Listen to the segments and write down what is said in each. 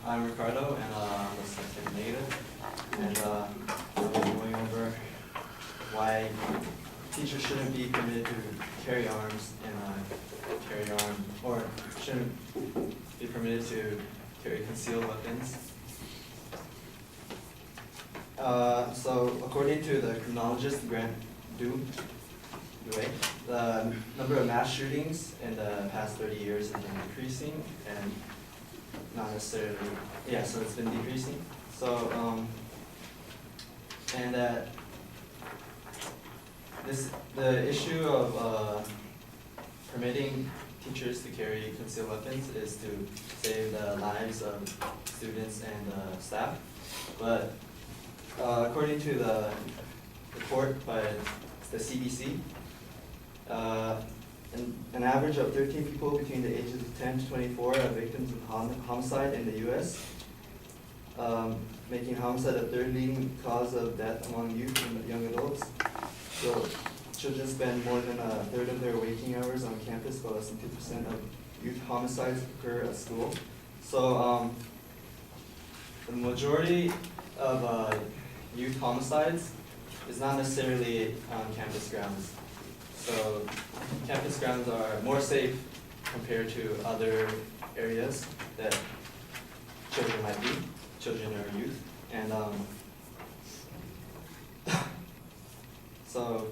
I'm Ricardo, and I'm a second native, and I'll be going over why teachers shouldn't be permitted to carry arms or shouldn't be permitted to carry concealed weapons. So according to the criminologist Grant Dewey, the number of mass shootings in the past 30 years has been decreasing, and not necessarily, so it's been decreasing. So, and that the issue of permitting teachers to carry concealed weapons is to save the lives of students and staff. But according to the report by the CDC, an average of 13 people between the ages of 10 to 24 are victims of homicide in the U.S., making homicide the third leading cause of death among youth and young adults. So children spend more than a third of their waking hours on campus, while less than 2% of youth homicides occur at school. So the majority of youth homicides is not necessarily on campus grounds. So campus grounds are more safe compared to other areas that children might be, children or youth. And so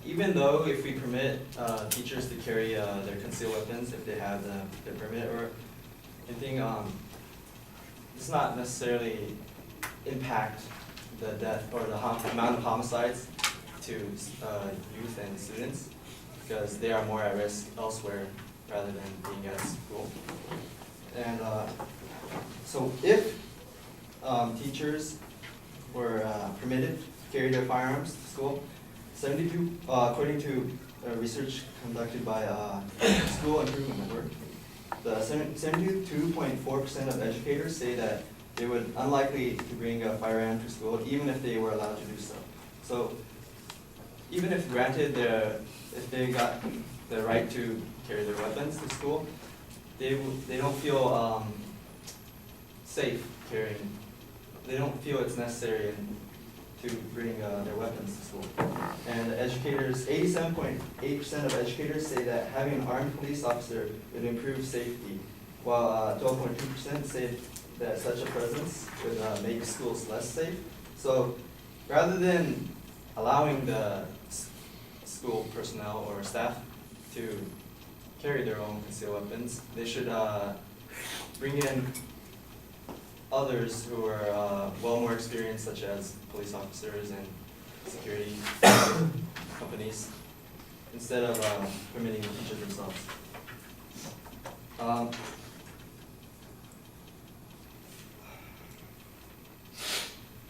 even though if we permit teachers to carry their concealed weapons, if they have the permit or anything, does not necessarily impact the death or the amount of homicides to youth and students, because they are more at risk elsewhere rather than being at school. And so if teachers were permitted to carry their firearms to school, according to research conducted by School Improvement Network, the 72.4% of educators say that they would unlikely to bring a firearm to school even if they were allowed to do so. So even if granted if they got the right to carry their weapons to school, they don't feel safe carrying. They don't feel it's necessary to bring their weapons to school. And educators, 87.8% of educators say that having an armed police officer would improve safety, while 12.2% say that such a presence would make schools less safe. So rather than allowing the school personnel or staff to carry their own concealed weapons, they should bring in others who are more experienced, such as police officers and security companies, instead of permitting the teachers themselves.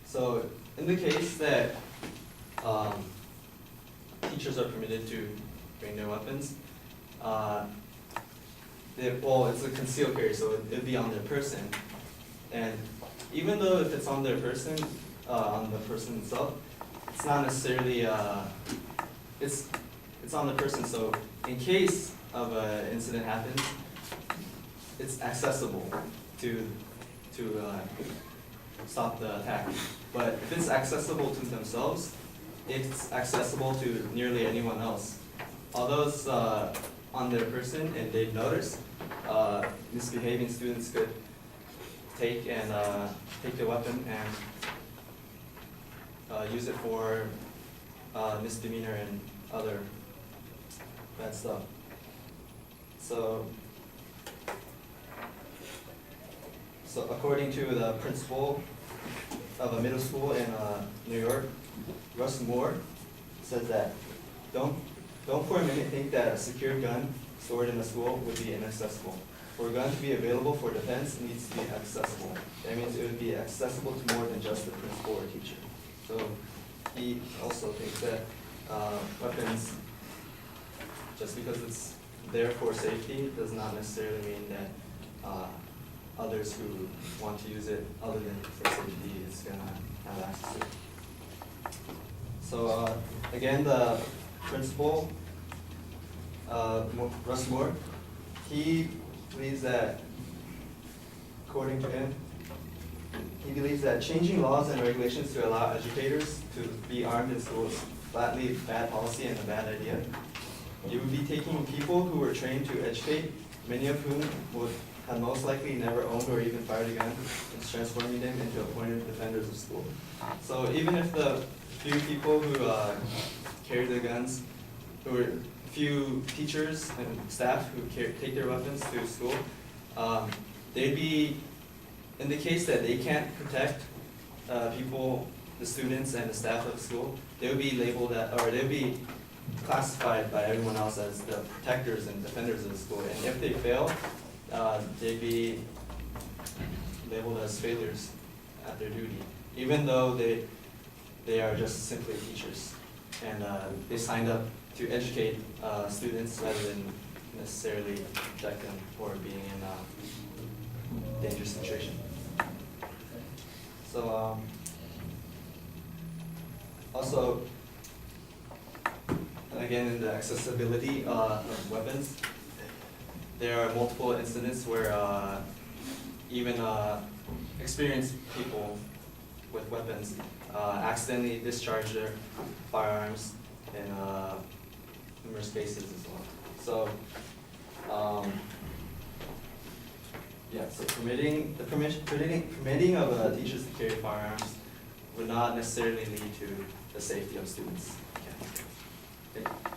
So in the case that teachers are permitted to bring their weapons, it's a concealed carry, so it'd be on their person. And even though if it's on their person, on the person itself, it's not necessarily, it's on the person. So in case of an incident happens, it's accessible to stop the attack. But if it's accessible to themselves, it's accessible to nearly anyone else. Although it's on their person and they've noticed, misbehaving students could take the weapon and use it for misdemeanor and other bad stuff. So according to the principal of a middle school in New York, Russ Moore, says that don't for a minute think that a secure gun stored in a school would be inaccessible. For a gun to be available for defense, it needs to be accessible. That means it would be accessible to more than just the principal or teacher. So he also thinks that weapons, just because it's there for safety, does not necessarily mean that others who want to use it other than for safety is going to have access to it. So again, the principal, Russ Moore, he believes that according to him, he believes that changing laws and regulations to allow educators to be armed in schools is flatly bad policy and a bad idea. You would be taking people who were trained to educate, many of whom would have most likely never owned or even fired a gun, and transforming them into appointed defenders of school. So even if the few people who carry the guns, who are few teachers and staff who take their weapons to school, they'd be, in the case that they can't protect people, the students and the staff of the school, they would be labeled or they would be classified by everyone else as the protectors and defenders of the school. And if they fail, they'd be labeled as failures at their duty, even though they are just simply teachers. And they signed up to educate students rather than necessarily protect them or being in a dangerous situation. So also, again, in the accessibility of weapons, there are multiple incidents where even experienced people with weapons accidentally discharge their firearms in numerous cases as well. So, yeah, so permitting of teachers to carry firearms would not necessarily lead to the safety of students. Yeah. Okay.